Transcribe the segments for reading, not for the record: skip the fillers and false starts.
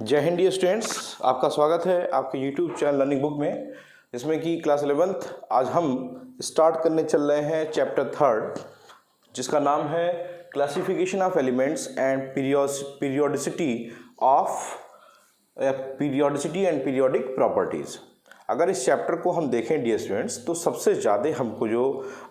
जय Hind dear students, आपका स्वागत है आपके YouTube चैनल लर्निंग बुक में, जिसमें कि क्लास 11th आज हम स्टार्ट करने चल रहे हैं चैप्टर 3 जिसका नाम है classification of elements and periodicity and periodic properties. अगर इस चैप्टर को हम देखें डियर स्टूडेंट्स, तो सबसे ज़्यादा हमको जो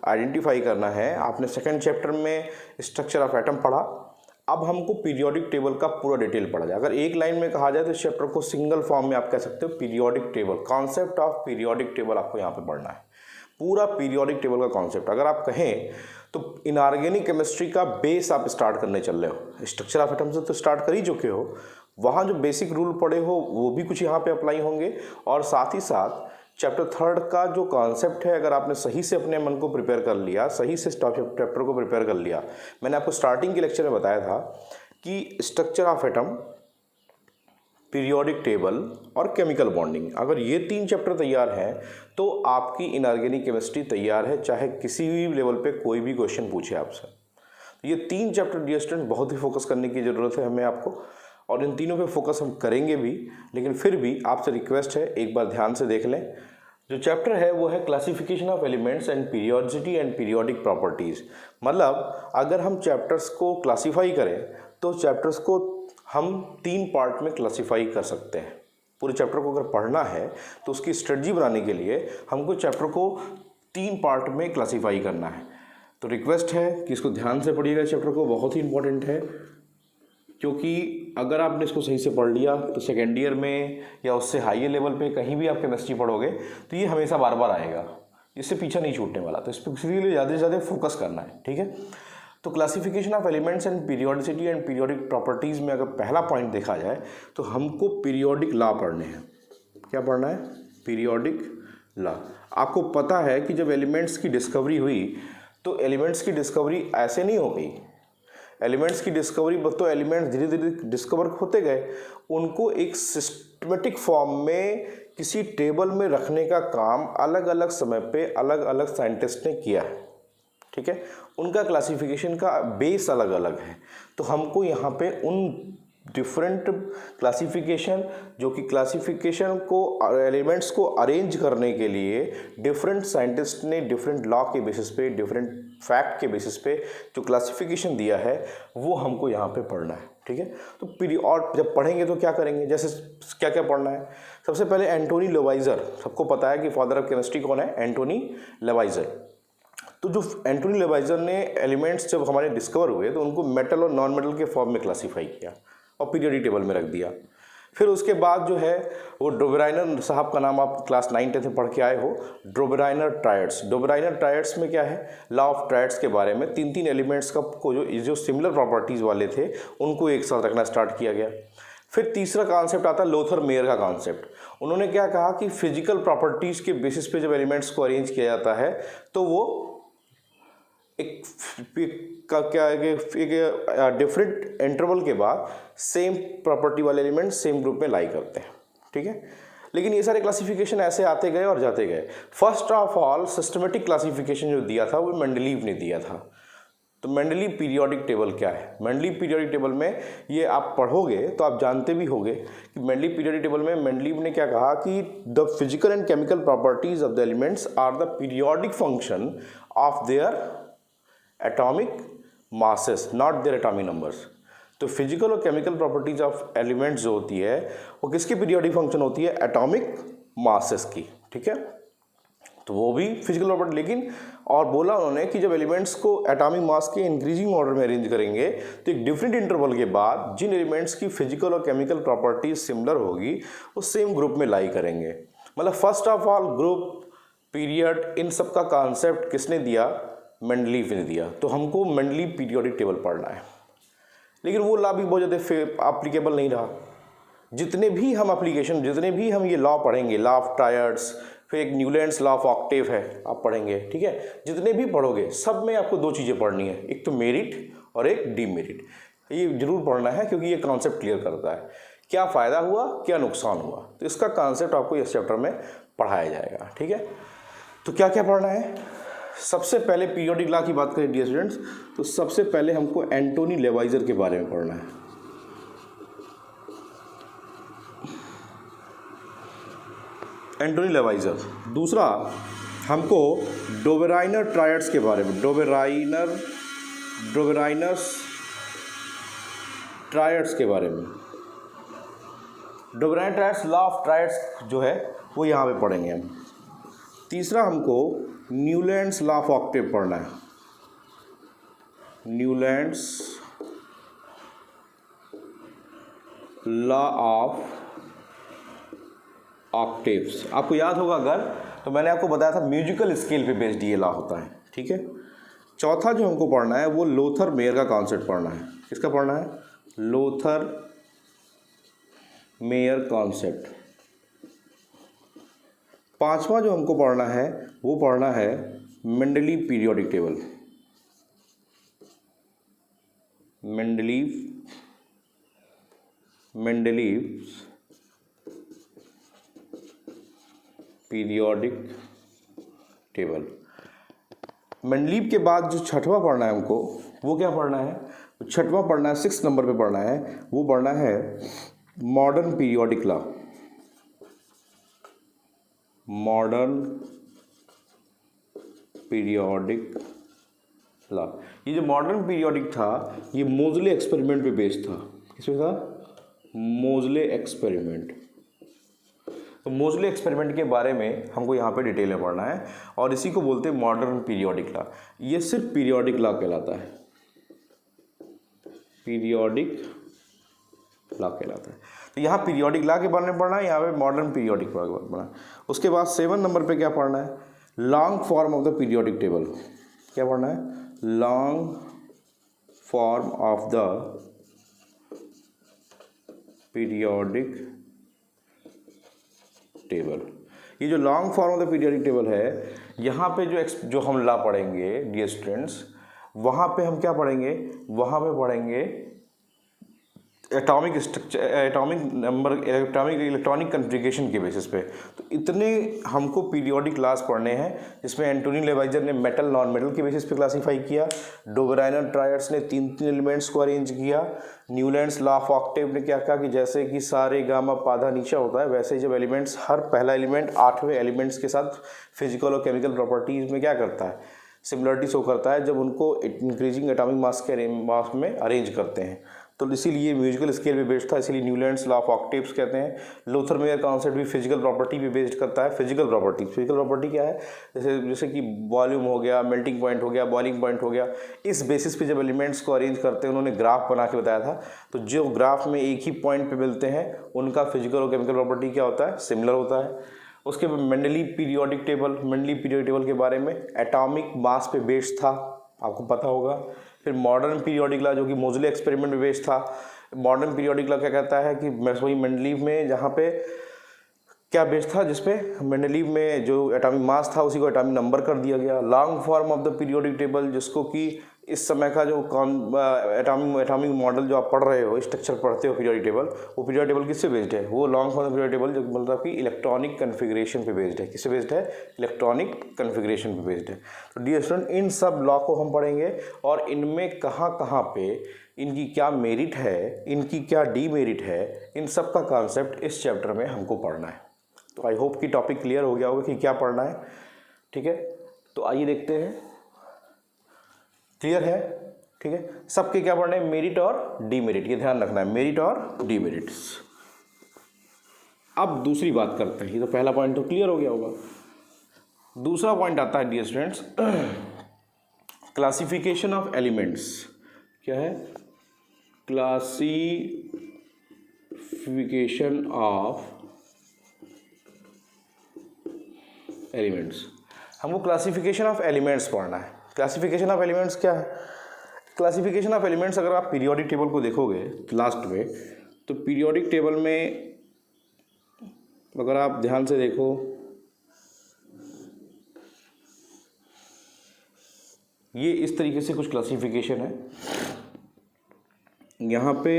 आइडेंटिफाई करना है, आपने सेकंड चैप्टर में स्ट्रक्चर ऑफ एटम पढ़ा, अब हमको पीरियोडिक टेबल का पूरा डिटेल पढ़ा जाए। अगर एक लाइन में कहा जाए तो इस चैप्टर को सिंगल फॉर्म में आप कह सकते हो periodic table, concept of periodic table आपको यहाँ पे पढ़ना है, पूरा पीरियोडिक टेबल का कॉन्सेप्ट। अगर आप कहें तो इनऑर्गेनिक केमिस्ट्री का बेस आप स्टार्ट करने चल रहे हो, स्ट्रक्चर ऑफ एटम से तो स्टार्ट कर ही चुके हो, वहाँ जो बेसिक रूल पढ़े हो वो भी कुछ यहाँ पे अप्लाई होंगे, और साथ ही साथ चैप्टर 3 का जो कॉन्सेप्ट है, अगर आपने सही से अपने मन को प्रिपेयर कर लिया, सही से चैप्टर को प्रिपेयर कर लिया, मैंने आपको स्टार्टिंग के लेक्चर में बताया था कि structure of atom, periodic table और केमिकल बॉन्डिंग, अगर ये 3 चैप्टर तैयार हैं तो आपकी इनऑर्गेनिक केमिस्ट्री तैयार है, चाहे किसी भी लेवल पे कोई भी क्वेश्चन पूछे आपसे। तो ये 3 चैप्टर डियर स्टूडेंट बहुत ही फोकस करने की ज़रूरत है हमें आपको, और इन तीनों पे फोकस हम करेंगे भी, लेकिन फिर भी आपसे रिक्वेस्ट है एक बार ध्यान से देख लें। जो चैप्टर है वो है classification of elements and periodicity and periodic properties. मतलब अगर हम चैप्टर्स को क्लासीफाई करें तो चैप्टर्स को हम 3 पार्ट में क्लासीफाई कर सकते हैं। पूरे चैप्टर को अगर पढ़ना है तो उसकी स्ट्रेटजी बनाने के लिए हमको चैप्टर को 3 पार्ट में क्लासीफाई करना है। तो रिक्वेस्ट है कि इसको ध्यान से पढ़िएगा, चैप्टर को बहुत ही इंपॉर्टेंट है, क्योंकि अगर आपने इसको सही से पढ़ लिया तो सेकेंड ईयर में या उससे हाई लेवल पे कहीं भी आप केमिस्ट्री पढ़ोगे तो ये हमेशा बार बार आएगा, इससे पीछा नहीं छूटने वाला। तो इस पर इसीलिए ज़्यादा से ज़्यादा फोकस करना है, ठीक है। तो classification of elements and periodicity and periodic properties में अगर पहला पॉइंट देखा जाए तो हमको पीरियोडिक लॉ पढ़ने हैं। क्या पढ़ना है? Periodic law. आपको पता है कि जब एलिमेंट्स की डिस्कवरी हुई तो एलिमेंट्स की डिस्कवरी ऐसे नहीं हो गई। एलिमेंट्स की डिस्कवरी तो एलिमेंट्स धीरे धीरे डिस्कवर होते गए, उनको एक सिस्टमेटिक फॉर्म में किसी टेबल में रखने का काम अलग अलग समय पे अलग अलग साइंटिस्ट ने किया है, ठीक है। उनका क्लासिफिकेशन का बेस अलग अलग है। तो हमको यहाँ पे उन डिफरेंट क्लासिफिकेशन, जो कि क्लासिफिकेशन को, एलिमेंट्स को अरेंज करने के लिए डिफरेंट साइंटिस्ट ने डिफरेंट लॉ के बेसिस पे, डिफरेंट फैक्ट के बेसिस पे जो क्लासिफिकेशन दिया है वो हमको यहाँ पे पढ़ना है, ठीक है। तो और जब पढ़ेंगे तो क्या करेंगे, जैसे क्या क्या पढ़ना है। सबसे पहले एंटोनी लेवाइजर, सबको पता है कि फादर ऑफ केमिस्ट्री कौन है? एंटोनी लेवाइजर। तो जो एंटोनी लेवाइजर ने एलिमेंट्स जब हमारे डिस्कवर हुए तो उनको मेटल और नॉन मेटल के फॉर्म में क्लासीफाई किया और पीरियोडिक टेबल में रख दिया। फिर उसके बाद जो है वो डोबेराइनर साहब का नाम आप क्लास 9-10 में पढ़ के आए हो, डोबेराइनर ट्रायड्स। डोबेराइनर ट्रायड्स में क्या है? लॉ ऑफ ट्रायड्स के बारे में 3-3 एलिमेंट्स का को जो सिमिलर प्रॉपर्टीज़ वाले थे उनको एक साथ रखना स्टार्ट किया गया। फिर तीसरा कॉन्सेप्ट आता है लोथर मेयर का कॉन्सेप्ट। उन्होंने क्या कहा कि फिजिकल प्रॉपर्टीज़ के बेसिस पे जब एलिमेंट्स को अरेंज किया जाता है तो वो एक डिफरेंट इंटरवल के बाद सेम प्रॉपर्टी वाले एलिमेंट सेम ग्रुप में लाई करते हैं, ठीक है। लेकिन ये सारे क्लासिफिकेशन ऐसे आते गए और जाते गए। First of all systematic classification जो दिया था वो मेंडलीव ने दिया था। तो मेंडलीव पीरियोडिक टेबल क्या है? मेंडलीव पीरियोडिक टेबल में ये आप पढ़ोगे तो आप जानते भी होंगे कि मेंडलीव पीरियोडिक टेबल में मेंडलीव ने क्या कहा कि the physical and chemical properties of the elements are the periodic function of their atomic masses, not their atomic numbers. तो फिजिकल और केमिकल प्रॉपर्टीज ऑफ एलिमेंट्स जो होती है वो किसकी पीरियोडिक फंक्शन होती है? एटॉमिक मासेस की, ठीक है। तो वो भी फिजिकल प्रॉपर्टी, लेकिन और बोला उन्होंने कि जब एलिमेंट्स को एटॉमिक मास के इंक्रीजिंग ऑर्डर में अरेंज करेंगे तो एक डिफरेंट इंटरवल के बाद जिन एलिमेंट्स की फिजिकल और केमिकल प्रॉपर्टीज सिमिलर होगी वो सेम ग्रुप में लाई करेंगे। मतलब first of all group, period, इन सब का कॉन्सेप्ट किसने दिया? मेंडलीव ने दिया। तो हमको मेंडलीव पीरियोडिक टेबल पढ़ना है, लेकिन वो लॉ भी बहुत ज़्यादा एप्लीकेबल नहीं रहा। जितने भी हम ये लॉ पढ़ेंगे, लॉ ऑफ ट्रायड्स, फिर एक न्यूलैंड्स लॉ ऑफ ऑक्टेव है आप पढ़ेंगे, ठीक है। जितने भी पढ़ोगे सब में आपको 2 चीज़ें पढ़नी है, एक तो मेरिट और एक डीमेरिट। ये जरूर पढ़ना है क्योंकि ये कॉन्सेप्ट क्लियर करता है क्या फ़ायदा हुआ, क्या नुकसान हुआ। तो इसका कॉन्सेप्ट आपको इस चैप्टर में पढ़ाया जाएगा, ठीक है। तो क्या क्या पढ़ना है? सबसे पहले पीरियोडिक लॉ की बात करें डियर स्टूडेंट्स, तो सबसे पहले हमको एंटोनी लेवाइजर के बारे में पढ़ना है। एंटोनी लेवाइजर। दूसरा हमको डोबेराइनर ट्रायड्स के बारे में, डोबेराइनस ट्रायड्स के बारे में, Dobereiner triads, law of triads जो है वो यहाँ पे पढ़ेंगे हम। तीसरा हमको न्यूलैंड्स लॉ ऑफ ऑक्टेव पढ़ना है, न्यूलैंड्स लॉ ऑफ ऑक्टेव्स। आपको याद होगा अगर, तो मैंने आपको बताया था म्यूजिकल स्केल पे बेस्ड ये लॉ होता है, ठीक है। चौथा जो हमको पढ़ना है वो लोथर मेयर का कॉन्सेप्ट पढ़ना है। किसका पढ़ना है? Lothar Meyer concept. पांचवा जो हमको पढ़ना है वो पढ़ना है Mendeleev periodic table, Mendeleev periodic table. Mendeleev के बाद जो छठवां पढ़ना है हमको, वो क्या पढ़ना है? छठवां पढ़ना है, 6 नंबर पे पढ़ना है, वो पढ़ना है modern periodic law, modern periodic law. ये जो मॉडर्न पीरियोडिक था ये मोजले एक्सपेरिमेंट पे बेस्ड था। किसमें था? मोजले एक्सपेरिमेंट। तो मोजले एक्सपेरिमेंट के बारे में हमको यहाँ पे डिटेल में पढ़ना है और इसी को बोलते हैं मॉडर्न पीरियोडिक लॉ। ये सिर्फ पीरियोडिक लॉ कहलाता है, पीरियोडिक लॉ कहलाता है। तो यहाँ पीरियोडिक लॉ के बारे में पढ़ना है, यहाँ पे मॉडर्न पीरियोडिक लॉ के बारे में पढ़ना है। उसके बाद 7 नंबर पे क्या पढ़ना है? Long form of the periodic table. क्या पढ़ना है? Long form of the periodic table. ये जो long form of the periodic table है, यहाँ पे जो हम लॉ पढ़ेंगे डियर स्टूडेंट्स, वहाँ पे हम क्या पढ़ेंगे? वहाँ पे पढ़ेंगे atomic structure, atomic number, electronic configuration के बेसिस पे। तो इतने हमको पीरियोडिक लॉज पढ़ने हैं, जिसमें एंटोनी लेवाइजर ने मेटल नॉन मेटल के बेसिस पे क्लासीफाई किया, डोबेराइनर ट्रायड्स ने 3 एलिमेंट्स को अरेंज किया, न्यूलैंड्स लॉ ऑफ ऑक्टेव ने क्या कहा कि जैसे कि सारे गामा पाधा नीचा होता है, वैसे जब एलिमेंट्स, हर पहला एलिमेंट 8वें एलिमेंट्स के साथ फिजिकल और केमिकल प्रॉपर्टीज में क्या करता है? सिमिलरिटी शो करता है जब उनको इंक्रीजिंग एटॉमिक मास में अरेंज करते हैं। तो इसीलिए म्यूजिकल स्केल पे बेस्ड था, इसीलिए न्यूलैंड्स लॉ ऑफ ऑक्टेव्स कहते हैं। लोथर मेयर कॉन्सेप्ट भी फिजिकल प्रॉपर्टी पे बेस्ड करता है। फिजिकल प्रॉपर्टी क्या है? जैसे कि वॉल्यूम हो गया, मेल्टिंग पॉइंट हो गया, बॉइलिंग पॉइंट हो गया। इस बेसिस पे जब एलिमेंट्स को अरेंज करते हैं, उन्होंने ग्राफ बना के बताया था। तो जो ग्राफ में एक ही पॉइंट पे मिलते हैं, उनका फिजिकल और केमिकल प्रॉपर्टी क्या होता है? सिमिलर होता है। उसके बाद मेंडलीव पीरियोडिक टेबल के बारे में एटॉमिक मास पे बेस्ड था, आपको पता होगा। फिर मॉडर्न पीरियोडिक लॉ जो कि मोजले एक्सपेरिमेंट में बेस्ड था। मॉडर्न पीरियोडिक लॉ क्या कहता है कि वही मेंडलीव में जहाँ पे क्या बेस्ड था, जिसपे मेंडलीव में जो एटॉमिक मास था उसी को एटॉमिक नंबर कर दिया गया। Long form of the periodic table, जिसको कि इस समय का जो एटॉमिक मॉडल जो आप पढ़ रहे हो, स्ट्रक्चर पढ़ते हो पीरियोडिक टेबल, वो पीरियोडिक टेबल किससे बेस्ड है? वो लॉन्ग फॉर्म पीरियोडिक टेबल जो मतलब कि इलेक्ट्रॉनिक कन्फिग्रेशन पे बेस्ड है। किससे बेस्ड है? इलेक्ट्रॉनिक कन्फिग्रेशन पे बेस्ड है। तो डियर स्टूडेंट, इन सब लॉ को हम पढ़ेंगे और इनमें कहाँ कहाँ पे इनकी क्या मेरिट है, इनकी क्या डीमेरिट है, इन सब का कॉन्सेप्ट इस चैप्टर में हमको पढ़ना है। तो आई होप कि टॉपिक क्लियर हो गया होगा कि क्या पढ़ना है, ठीक है। तो आइए देखते हैं, क्लियर है? ठीक है, सबके क्या पढ़ना है? मेरिट और डीमेरिट, ये ध्यान रखना है, मेरिट और डीमेरिट्स। अब दूसरी बात करते हैं। ये तो पहला पॉइंट तो क्लियर हो गया होगा। दूसरा पॉइंट आता है dear students, classification of elements. क्या है? Classification of elements. हमको क्लासिफिकेशन ऑफ एलिमेंट्स पढ़ना है। क्लासिफिकेशन ऑफ एलिमेंट्स क्या है? क्लासिफिकेशन ऑफ एलिमेंट्स, अगर आप पीरियोडिक टेबल को देखोगे लास्ट में, तो पीरियोडिक टेबल में अगर आप ध्यान से देखो, ये इस तरीके से कुछ क्लासिफिकेशन है। यहाँ पे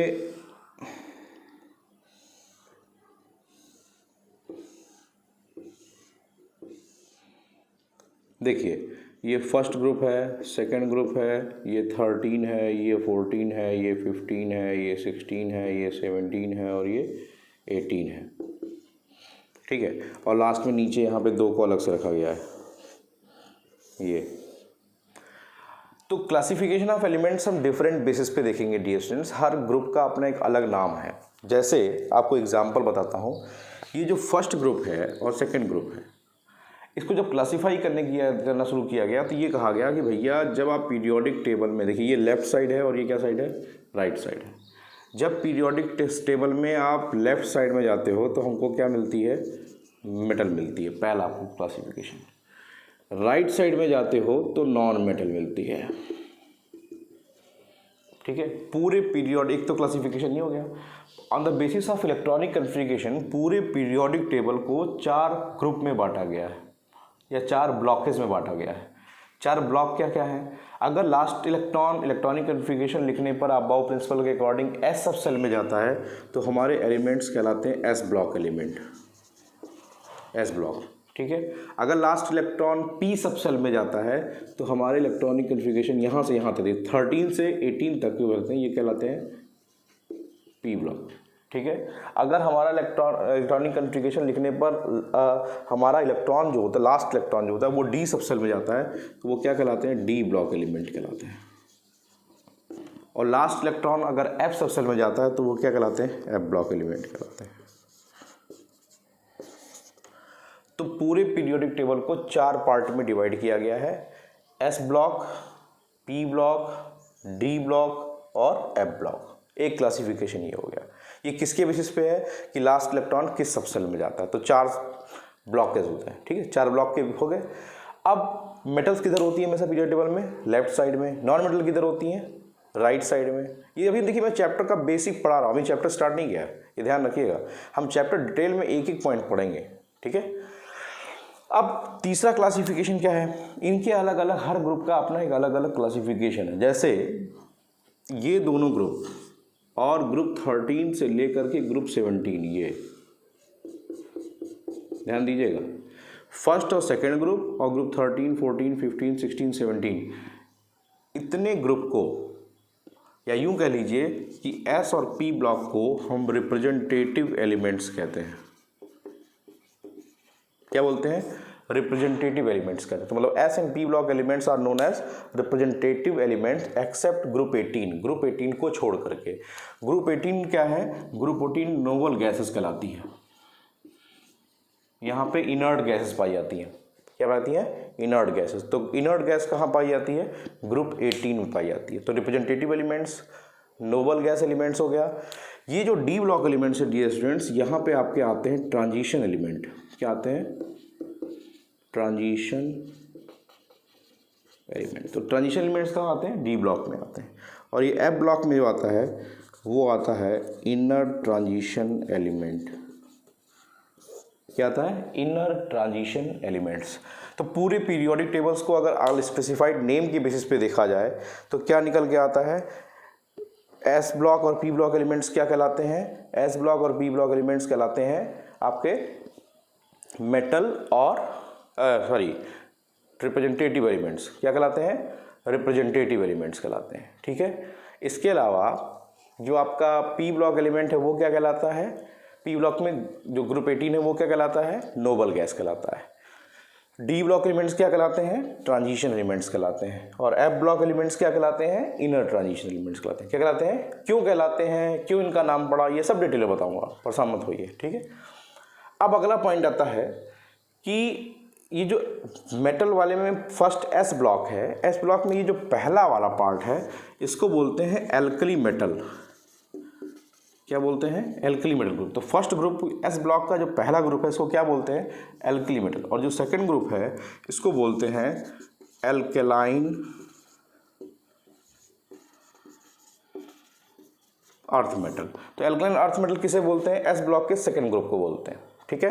देखिए, ये फर्स्ट ग्रुप है, सेकंड ग्रुप है, ये 13 है, ये 14 है, ये 15 है, ये 16 है, ये 17 है और ये 18 है, ठीक है, और लास्ट में नीचे यहाँ पे 2 को अलग से रखा गया है ये। तो क्लासिफिकेशन ऑफ एलिमेंट्स हम डिफरेंट बेसिस पे देखेंगे डियर स्टूडेंट्स। हर ग्रुप का अपना एक अलग नाम है। जैसे आपको एग्जांपल बताता हूँ, ये जो फर्स्ट ग्रुप है और सेकंड ग्रुप है, इसको जब क्लासीफाई करना शुरू किया गया तो ये कहा गया कि भैया जब आप पीरियोडिक टेबल में देखिए, ये लेफ्ट साइड है और ये क्या साइड है, राइट साइड है। जब पीरियोडिक टेबल में आप लेफ्ट साइड में जाते हो तो हमको क्या मिलती है, मेटल मिलती है, पहला आपको क्लासिफिकेशन। राइट साइड में जाते हो तो नॉन मेटल मिलती है, ठीक है। पूरे पीरियोडिक तो क्लासिफिकेशन नहीं हो गया। On the basis of electronic configuration पूरे पीरियोडिक टेबल को 4 ग्रुप में बांटा गया है या 4 ब्लॉकेज में बांटा गया है। 4 ब्लॉक क्या क्या है, अगर लास्ट इलेक्ट्रॉन इलेक्ट्रॉनिक कन्फिगरेशन लिखने पर अबाव प्रिंसिपल के अकॉर्डिंग एस सब सेल में जाता है तो हमारे एलिमेंट्स कहलाते हैं S block element, S block, ठीक है। अगर लास्ट इलेक्ट्रॉन पी सब सेल में जाता है तो हमारे इलेक्ट्रॉनिक कन्फिगरेशन यहाँ से यहाँ तक 13 से 18 तक जो होते हैं ये कहलाते हैं पी ब्लॉक, ठीक है। अगर हमारा इलेक्ट्रॉनिक कन्फिगरेशन लिखने पर हमारा इलेक्ट्रॉन जो होता है, लास्ट इलेक्ट्रॉन जो होता है वो डी सब सेल में जाता है तो वो क्या कहलाते हैं, डी ब्लॉक एलिमेंट कहलाते हैं। और लास्ट इलेक्ट्रॉन अगर एफ सब सेल में जाता है तो वो क्या कहलाते हैं, एफ ब्लॉक एलिमेंट कहलाते हैं। तो पूरे पीरियोडिक टेबल को 4 पार्ट में डिवाइड किया गया है, S block, P block, D block और एफ ब्लॉक। एक क्लासिफिकेशन ये हो गया। ये किसके बेसिस पे है कि लास्ट इलेक्ट्रॉन किस सब सेल में जाता है, तो 4 ब्लॉकेज होते हैं, ठीक है। 4 ब्लॉक के हो गए। अब मेटल्स किधर होती है हमेशा पीरियोडिक टेबल में, लेफ्ट साइड में। नॉन मेटल किधर होती हैं, राइट साइड में। ये अभी देखिए मैं चैप्टर का बेसिक पढ़ा रहा हूँ, अभी चैप्टर स्टार्ट नहीं किया है, ये ध्यान रखिएगा। हम चैप्टर डिटेल में एक एक पॉइंट पढ़ेंगे, ठीक है। अब तीसरा क्लासिफिकेशन क्या है, इनके अलग अलग हर ग्रुप का अपना एक अलग अलग क्लासिफिकेशन है। जैसे ये दोनों ग्रुप और ग्रुप 13 से लेकर के ग्रुप 17, ये ध्यान दीजिएगा, फर्स्ट और सेकंड ग्रुप और ग्रुप 13, 14, 15, 16, 17, इतने ग्रुप को या यूं कह लीजिए कि एस और पी ब्लॉक को हम रिप्रेजेंटेटिव एलिमेंट्स कहते हैं। क्या बोलते हैं, रिप्रेजेंटेटिव एलिमेंट्स कहते हैं। तो मतलब S and P block elements are known as representative elements except group 18, group 18 को छोड़ करके। ग्रुप 18 क्या है, ग्रुप 18 नोबल गैसेस कहलाती है। यहाँ पे इनर्ट गैसेस पाई जाती हैं। क्या पाती हैं, इनर्ट गैसेस। तो इनर्ट गैस कहाँ पाई जाती है, ग्रुप 18 में पाई जाती है। तो representative elements, noble gas elements हो गया। ये जो डी ब्लॉक एलिमेंट्स है डियर स्टूडेंट्स, यहाँ पे आपके आते हैं ट्रांजिशन एलिमेंट। क्या आते हैं, ट्रांजिशन एलिमेंट। तो ट्रांजिशन एलिमेंट्स कहाँ आते हैं, डी ब्लॉक में आते हैं। और ये एफ ब्लॉक में जो आता है वो आता है इनर ट्रांजिशन एलिमेंट। क्या आता है, इनर ट्रांजिशन एलिमेंट्स। तो पूरे पीरियोडिक टेबल्स को अगर स्पेसिफाइड नेम के बेसिस पे देखा जाए तो क्या निकल के आता है, एस ब्लॉक और पी ब्लॉक एलिमेंट्स क्या कहलाते हैं, एस ब्लॉक और पी ब्लॉक एलिमेंट्स कहलाते हैं आपके मेटल और रिप्रेजेंटेटिव एलिमेंट्स। क्या कहलाते हैं, रिप्रेजेंटेटिव एलिमेंट्स कहलाते हैं, ठीक है। इसके अलावा जो आपका पी ब्लॉक एलिमेंट है वो क्या कहलाता है, पी ब्लॉक में जो ग्रुप 18 है वो क्या कहलाता है, नोबल गैस कहलाता है। डी ब्लॉक एलिमेंट्स क्या कहलाते हैं, ट्रांजिशन एलिमेंट्स कहलाते हैं। और एफ ब्लॉक एलिमेंट्स क्या कहलाते हैं, इनर ट्रांजिशन एलिमेंट्स कहलाते हैं। क्या कहलाते हैं, क्यों कहलाते हैं, क्यों इनका नाम पड़ा, ये सब डिटेल में बताऊंगा, परेशान मत होइए, ठीक है। अब अगला पॉइंट आता है कि ये जो मेटल वाले में फर्स्ट एस ब्लॉक है, एस ब्लॉक में ये जो पहला वाला पार्ट है इसको बोलते हैं एल्कली मेटल। क्या बोलते हैं, एल्कली मेटल ग्रुप। तो फर्स्ट ग्रुप एस ब्लॉक का जो पहला ग्रुप है इसको क्या बोलते हैं, एल्कली मेटल। और जो सेकंड ग्रुप है इसको बोलते हैं एल्केलाइन अर्थ मेटल। तो एल्कलाइन अर्थ मेटल किसे बोलते हैं, एस ब्लॉक के सेकंड ग्रुप को बोलते हैं, ठीक है।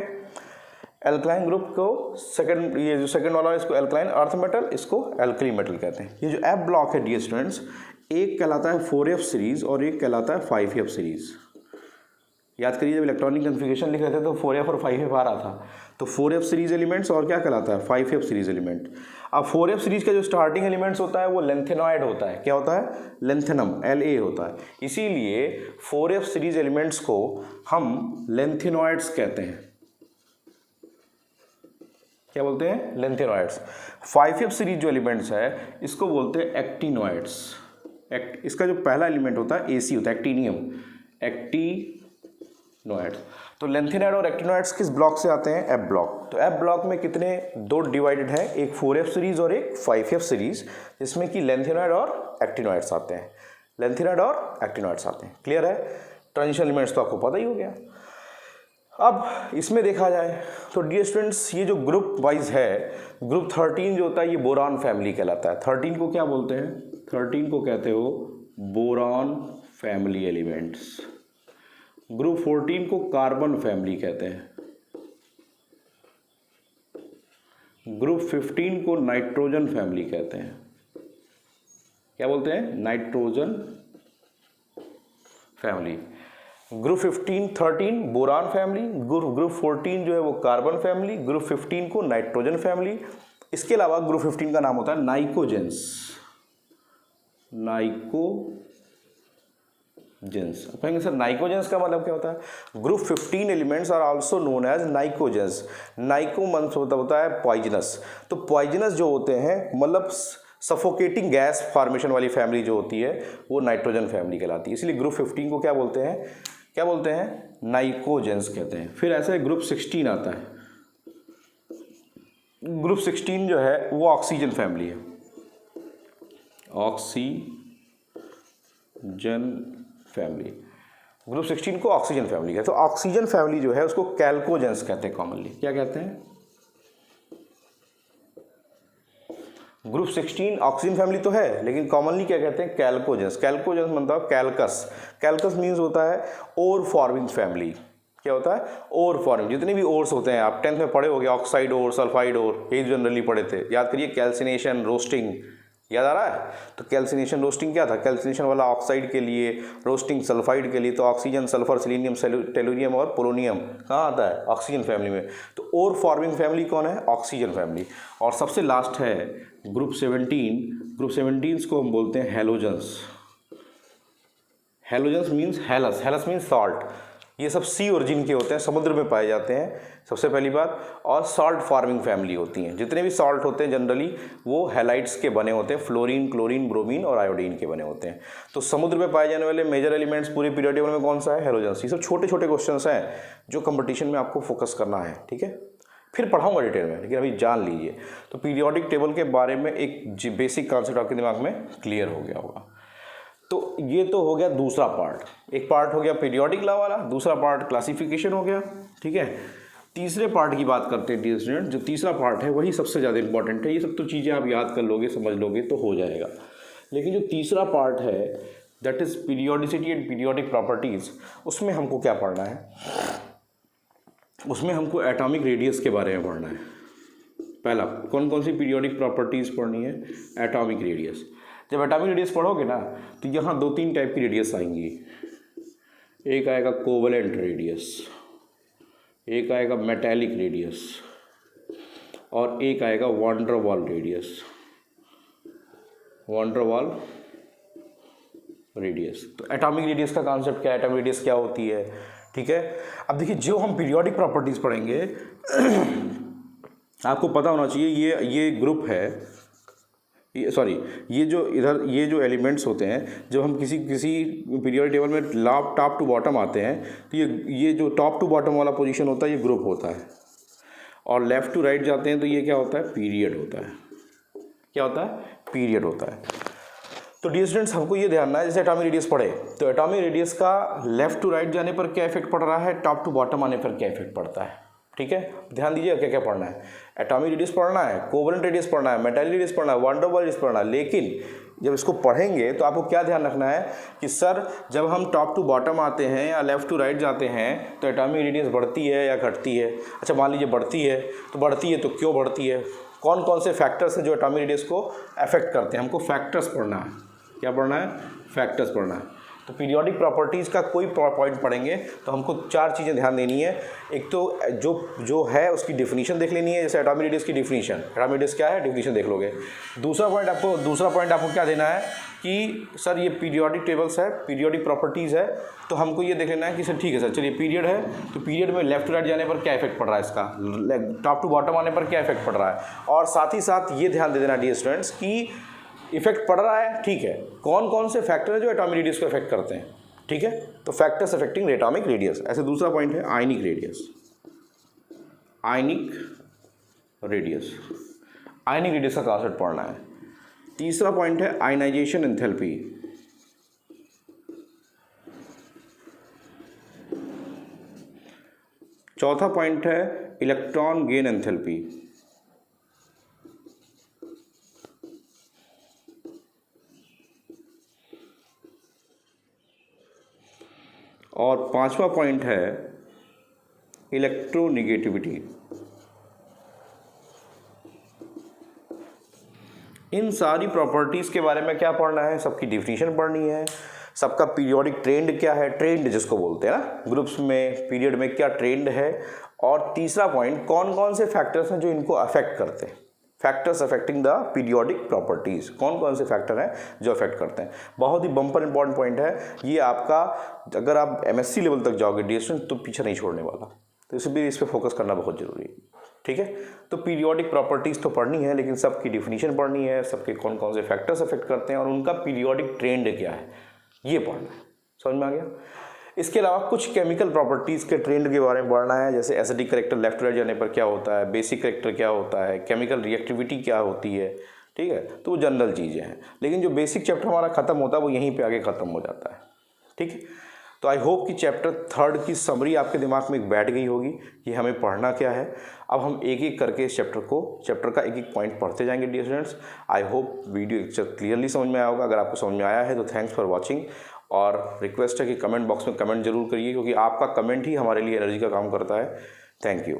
एल्कलाइन ग्रुप को सेकंड, ये जो सेकंड वाला है इसको एल्कलाइन अर्थ मेटल, इसको एल्कली मेटल कहते हैं। ये जो एफ ब्लॉक है डियर स्टूडेंट्स, एक कहलाता है 4F सीरीज और एक कहलाता है 5F सीरीज। याद करिए जब इलेक्ट्रॉनिक कन्फिगरेशन लिख रहे थे तो 4F और 5F आ रहा था। तो 4F सीरीज एलिमेंट्स और क्या कहलाता है, 5F सीरीज एलिमेंट। अब 4F सीरीज का जो स्टार्टिंग एलिमेंट्स होता है वो लेंथेनॉइड होता है। क्या होता है, लेंथेनम, La होता है। इसीलिए 4F सीरीज एलिमेंट्स को हम लेंथेनॉइड्स कहते हैं। क्या बोलते हैं? लेंथेनॉइड्स। 5F सीरीज जो एलिमेंट्स है इसको बोलते हैं एक्टिनॉइड्स। इसका जो पहला एलिमेंट होता है AC होता है, एक्टिनियम, एक्टिनॉइड्स। तो लेंथेनॉइड और एक्टिनॉइड्स किस ब्लॉक से आते हैं? F block. तो F ब्लॉक में कितने? 2 डिवाइडेड है, एक 4F सीरीज और एक 5F सीरीज, जिसमें कि लेंथेनॉइड और एक्टिनॉइड्स आते हैं। लेंथेनॉइड और एक्टिनॉइड्स आते हैं। क्लियर है? ट्रांजिशन एलिमेंट्स तो आपको पता ही हो गया। अब इसमें देखा जाए तो डियर स्टूडेंट्स, ये जो ग्रुप वाइज है, ग्रुप 13 जो होता है ये बोरान फैमिली कहलाता है। 13 को क्या बोलते हैं? 13 को कहते हो बोरान फैमिली एलिमेंट्स। ग्रुप 14 को कार्बन फैमिली कहते हैं। ग्रुप 15 को नाइट्रोजन फैमिली कहते हैं। क्या बोलते हैं? Nitrogen family. Group 13 boron family, group 14 जो है वो कार्बन फैमिली, ग्रुप 15 को नाइट्रोजन फैमिली। इसके अलावा ग्रुप 15 का नाम होता है नाइकोजेंस। नाइकोजेंस कहेंगे सर, नाइकोजेंस का मतलब क्या होता है? Group 15 elements are also known as pnictogens. नाइको मतलब होता है पॉइजनस। तो पॉइजनस जो होते हैं मतलब सफोकेटिंग गैस फॉर्मेशन वाली फैमिली जो होती है वो नाइट्रोजन फैमिली कहलाती है। इसलिए ग्रुप 15 को क्या बोलते हैं? क्या बोलते हैं? नाइकोजेंस कहते हैं। फिर ऐसे ग्रुप 16 आता है। ग्रुप 16 जो है वो ऑक्सीजन फैमिली है। ऑक्सीजन फैमिली, ग्रुप 16 को ऑक्सीजन फैमिली कहते हैं। तो ऑक्सीजन फैमिली जो है उसको कैल्कोजेंस कहते हैं कॉमनली। क्या कहते हैं? ग्रुप 16 ऑक्सीजन फैमिली तो है, लेकिन कॉमनली क्या कहते हैं? कैल्कोजेंस। कैल्कोजेंस मतलब कैल्कस। कैल्कस मीन्स होता है ओर फॉर्मिंग फैमिली। क्या होता है? ओर फॉर्मिंग। जितने भी ओर्स होते हैं आप 10th में पढ़े होंगे, ऑक्साइड ओर, सल्फाइड ओर, यही जनरली पढ़े थे। याद करिए, कैल्सिनेशन, रोस्टिंग, याद आ रहा है? तो कैल्सिनेशन रोस्टिंग क्या था? कैल्सिनेशन वाला ऑक्साइड के लिए, रोस्टिंग सल्फाइड के लिए। तो ऑक्सीजन, सल्फर, सेलेनियम, टेलुरियम और पोलोनियम कहाँ आता है? ऑक्सीजन फैमिली में। तो ओर फॉर्मिंग फैमिली कौन है? Oxygen family. और सबसे लास्ट है ग्रुप 17। ग्रुप 17 को हम बोलते हैं halogens. Halogens means हेलस। हेलस means salt. ये सब सी ओरिजिन के होते हैं, समुद्र में पाए जाते हैं सबसे पहली बात। और सॉल्ट फार्मिंग फैमिली होती हैं। जितने भी सॉल्ट होते हैं जनरली वो हैलाइड्स के बने होते हैं। फ्लोरीन, क्लोरीन, ब्रोमीन और आयोडीन के बने होते हैं। तो समुद्र में पाए जाने वाले मेजर एलिमेंट्स पूरे पीरियड टेबल में कौन सा है? हेलोजेंस। ये सब छोटे छोटे क्वेश्चंस हैं जो कंपटीशन में आपको फोकस करना है। ठीक है, फिर पढ़ाऊंगा डिटेल में, लेकिन अभी जान लीजिए। तो पीरियोडिक टेबल के बारे में एक बेसिक कॉन्सेप्ट आपके दिमाग में क्लियर हो गया होगा। तो ये तो हो गया दूसरा पार्ट। एक पार्ट हो गया पीरियोडिक लॉ वाला, दूसरा पार्ट क्लासिफिकेशन हो गया। ठीक है, तीसरे पार्ट की बात करते हैं डियर स्टूडेंट। जो तीसरा पार्ट है वही सबसे ज़्यादा इंपॉर्टेंट है। ये सब तो चीज़ें आप याद कर लोगे, समझ लोगे तो हो जाएगा। लेकिन जो तीसरा पार्ट है that is periodicity and periodic properties, उसमें हमको क्या पढ़ना है? उसमें हमको एटॉमिक रेडियस के बारे में पढ़ना है। पहला कौन कौन सी पीरियोडिक प्रॉपर्टीज़ पढ़नी है? Atomic radius. जब एटॉमिक रेडियस पढ़ोगे ना तो यहाँ 2-3 टाइप की रेडियस आएंगी। एक आएगा कोवलेंट रेडियस, एक आएगा मेटालिक रेडियस और एक आएगा वान डेर वाल रेडियस। वान डेर वाल रेडियस। तो एटॉमिक रेडियस का कॉन्सेप्ट क्या है? एटॉमिक रेडियस क्या होती है? ठीक है, अब देखिए जो हम पीरियोडिक प्रॉपर्टीज़ पढ़ेंगे आपको पता होना चाहिए ये ग्रुप है, ये जो एलिमेंट्स होते हैं, जब हम किसी पीरियोडिक टेबल में टॉप टू बॉटम आते हैं तो ये जो टॉप टू बॉटम वाला पोजीशन होता है ये ग्रुप होता है। और लेफ़्ट टू राइट जाते हैं तो ये क्या होता है? पीरियड होता है। क्या होता है? पीरियड होता है। तो डियर स्टूडेंट्स हमको ये ध्यान रखना है, जैसे एटॉमिक रेडियस पढ़े तो एटॉमिक रेडियस का लेफ़्ट टू राइट जाने पर क्या इफेक्ट पड़ रहा है, टॉप टू बॉटम आने पर क्या इफेक्ट पड़ता है। ठीक है, ध्यान दीजिए क्या क्या पढ़ना है। एटॉमिक रेडियस पढ़ना है, कोवलेंट रेडियस पढ़ना है, मेटालिक रेडियस पढ़ना है, वान डेर वाल रेडियस पढ़ना है। लेकिन जब इसको पढ़ेंगे तो आपको क्या ध्यान रखना है कि सर जब हम टॉप टू बॉटम आते हैं या लेफ़्ट टू राइट जाते हैं तो एटॉमिक रेडियस बढ़ती है या घटती है। अच्छा मान लीजिए बढ़ती है तो क्यों बढ़ती है? कौन कौन से फैक्टर्स हैं जो एटॉमिक रेडियस को अफेक्ट करते हैं? हमको फैक्टर्स पढ़ना है। क्या पढ़ना है? फैक्टर्स पढ़ना है। तो पीरियोडिक प्रॉपर्टीज़ का कोई पॉइंट पढ़ेंगे तो हमको 4 चीज़ें ध्यान देनी है। एक तो जो है उसकी डिफिनीशन देख लेनी है, जैसे एटॉमिक रेडियस की डिफिनीशन, एटॉमिक रेडियस क्या है, डिफिनीशन देख लोगे। दूसरा पॉइंट आपको क्या देना है कि सर ये पीरियोडिक टेबल्स है, पीरियोडिक प्रॉपर्टीज़ है, तो हमको ये देख लेना है कि सर ठीक है सर, चलिए पीरियड है तो पीरियड में लेफ्ट टू राइट जाने पर क्या इफेक्ट पड़ रहा है, इसका टॉप टू बॉटम आने पर क्या इफेक्ट पड़ रहा है। और साथ ही साथ ये ध्यान दे देना डियर स्टूडेंट्स कि इफेक्ट पड़ रहा है, ठीक है, कौन कौन से फैक्टर है जो एटॉमिक रेडियस को इफेक्ट करते हैं, ठीक है, तो फैक्टर्स अफेक्टिंग एटॉमिक रेडियस। ऐसे दूसरा पॉइंट है ionic radius, ionic radius, ionic radius का कॉन्सेप्ट पढ़ना है। तीसरा पॉइंट है आयनाइजेशन एंथैल्पी, चौथा पॉइंट है इलेक्ट्रॉन गेन एंथैल्पी, और पांचवा पॉइंट है इलेक्ट्रोनेगेटिविटी। इन सारी प्रॉपर्टीज़ के बारे में क्या पढ़ना है, सबकी डिफिनीशन पढ़नी है, सबका पीरियोडिक ट्रेंड क्या है, ट्रेंड जिसको बोलते हैं ना ग्रुप्स में पीरियड में क्या ट्रेंड है, और तीसरा पॉइंट कौन कौन से फैक्टर्स हैं जो इनको अफेक्ट करते हैं, factors affecting the periodic properties, कौन कौन से फैक्टर हैं जो अफेक्ट करते हैं। बहुत ही बम्पर इंपॉर्टेंट पॉइंट है ये आपका, अगर आप एमएससी लेवल तक जाओगे डियर स्टूडेंट तो पीछे नहीं छोड़ने वाला, तो इसलिए इस पर फोकस करना बहुत ज़रूरी है, ठीक है। तो पीरियोडिक प्रॉपर्टीज़ तो पढ़नी है, लेकिन सबकी डिफिनीशन पढ़नी है, सबके कौन कौन से फैक्टर्स अफेक्ट करते हैं और उनका पीरियोडिक ट्रेंड क्या है ये पढ़ना है। समझ में आ गया। इसके अलावा कुछ केमिकल प्रॉपर्टीज़ के ट्रेंड के बारे में पढ़ना है, जैसे एसिडिक करेक्टर लेफ्ट राइट जाने पर क्या होता है, बेसिक करेक्टर क्या होता है, केमिकल रिएक्टिविटी क्या होती है, ठीक है, तो वो जनरल चीज़ें हैं। लेकिन जो बेसिक चैप्टर हमारा खत्म होता है वो यहीं पे आगे ख़त्म हो जाता है, ठीक है। तो आई होप कि चैप्टर 3 की समरी आपके दिमाग में बैठ गई होगी कि हमें पढ़ना क्या है। अब हम एक एक करके इस चैप्टर का एक एक पॉइंट पढ़ते जाएंगे dear students. I hope video clearly समझ में आया होगा। अगर आपको समझ में आया है तो थैंक्स फॉर वॉचिंग, और रिक्वेस्ट है कि कमेंट बॉक्स में कमेंट जरूर करिए, क्योंकि आपका कमेंट ही हमारे लिए एनर्जी का काम करता है। Thank you.